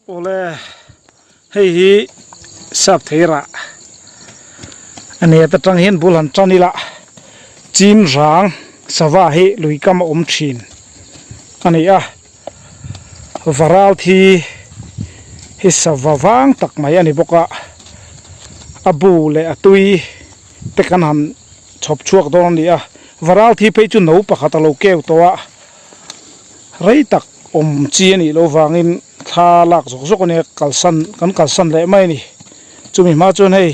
Ole hei sap theira ane ta tang hian bulan chanila chin rang sawa hi luikam om thin ani a varal thi hi savawang tak mai ani boka abu le atui te kan han chop chuak don ni a varal thi pe chu no pakhat lo keu to a rei tak om chi ani lo wangin tha lak zok zok ne kalsan le mai ni chumi ma chon hei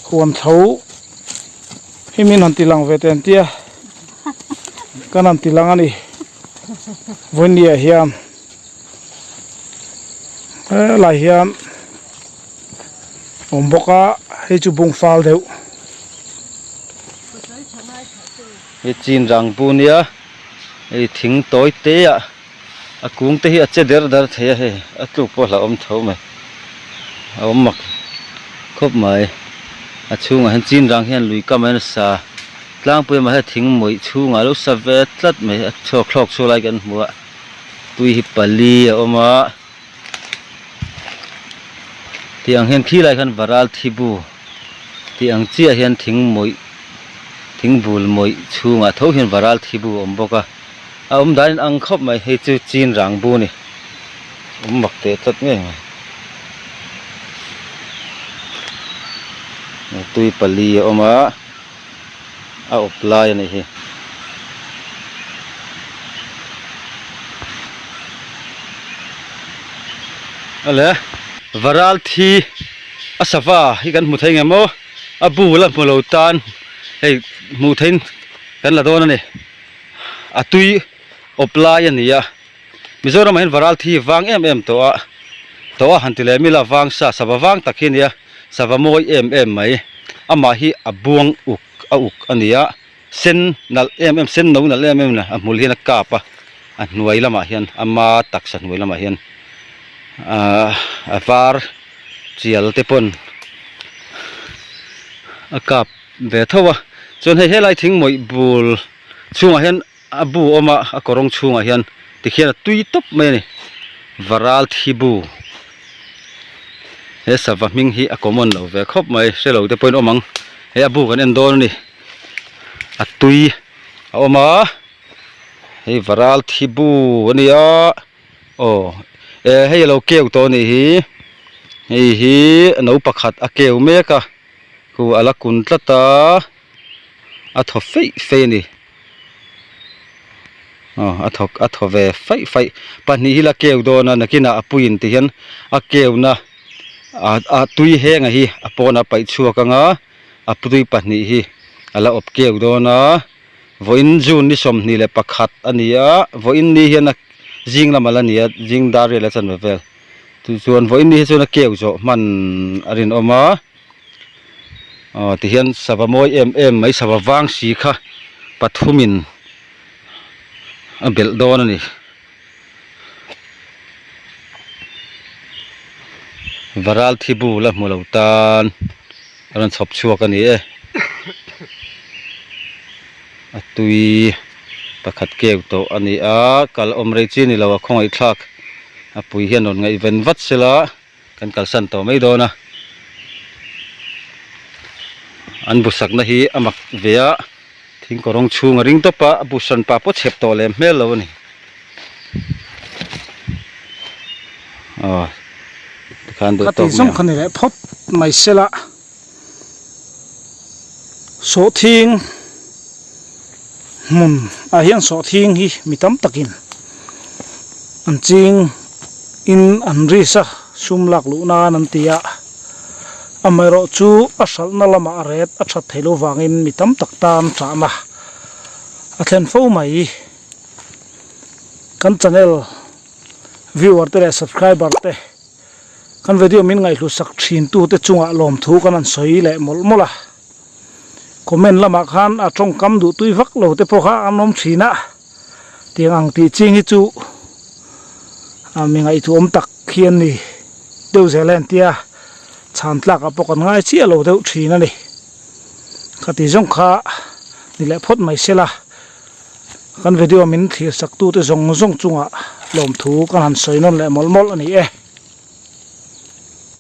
huam thau himin han tilang veten tia kanan tilang ani vonia hiam lai hiam omboka hei chu bung fal deu hi chin rang punia ei thing toi te a kung te hi a che der dar the he a tu po la om tho mai a om mak khop mai a chunga han chin rang hian lui ka man sa tlang pui ma he thing moi chunga lo sa ve tlat mai a chok thlok chu lai kan hmuwa tui hi pali a oma tiang hian khi lai khan varal thibu tiang chi a hian thing bul moi chunga tho hian varal thibu om boka a om dan ang khop mai he chu chin rang bu ni om mak te tlat nge tui pali oma a oplai ni hi ale varal thi asawa hi kan mu thei ngemo abu la mulo tan hei mu thein kan la don ani atui oplai ania mizoram hin varal thi wang em to a hantile mila wang sa sawawang takhinia sawamoi em mai ama hi abuang uk ania sen nal em sen no nal em na amul hin kapa a hnuai lama hian ama taksa hnuai lama hian avar chial te pon akap ve thowa chon hei helai thing moi bul chunga hian abu oma akorong chunga hian tikhian tui top mai ni varal thibu he savaming hi akomon lo ve khop mai selo te point omang he abu kan endon ni atui oma he varal thibu ania o hei lo keu to ni hi no pakhat a keu meka ku ala kun tlata a tho fe ni a tho ve fei pani hi la keu do na nakina apuin ti hian a keu na a tui henga hi apona pai chuaka nga apui pani hi ala op keu do na voin jun ni som ni le pakhat ania voin ni hian jing la malania jing dar le chan vel tu chuan voin ni chuna keu zo man arin oma ti hian savamoi em mai sawawang si kha pathumin a bel don ani varal thibu la mulo tan ran chhop chuak ani atui pakhat keu to ani a kal omrei chi ni lawa khongai thlak apui hian on ngai ven vat sela kan kalsan to mai dona an busak na hi amak vea thing korong chunga ring topa busan pa po chhep to lem mel lo ni khan do to som khani le phot mai sela so thing mun a hian so thing hi mitam takin an ching in an risa sumlak lu na nan tia amero chu asal na lama ret a that thelo wangin mitam taktan chama a thlen fo mai kan channel viewer te subscriber te kan video min ngai lu sak thin tu te chunga lom thu kan an soi le mola comment lama khan a tong kam du tui vak lo te pokha anom thina tiang ang ti ching hi chu mi ngai thu om tak khian ni deu zealand tia chan tlak a pokan ngai chi lo deu thina ni khati jong kha ni le phot mai sela kan video min thir sak tu te zong chunga lom thu kan han soinon le mol ani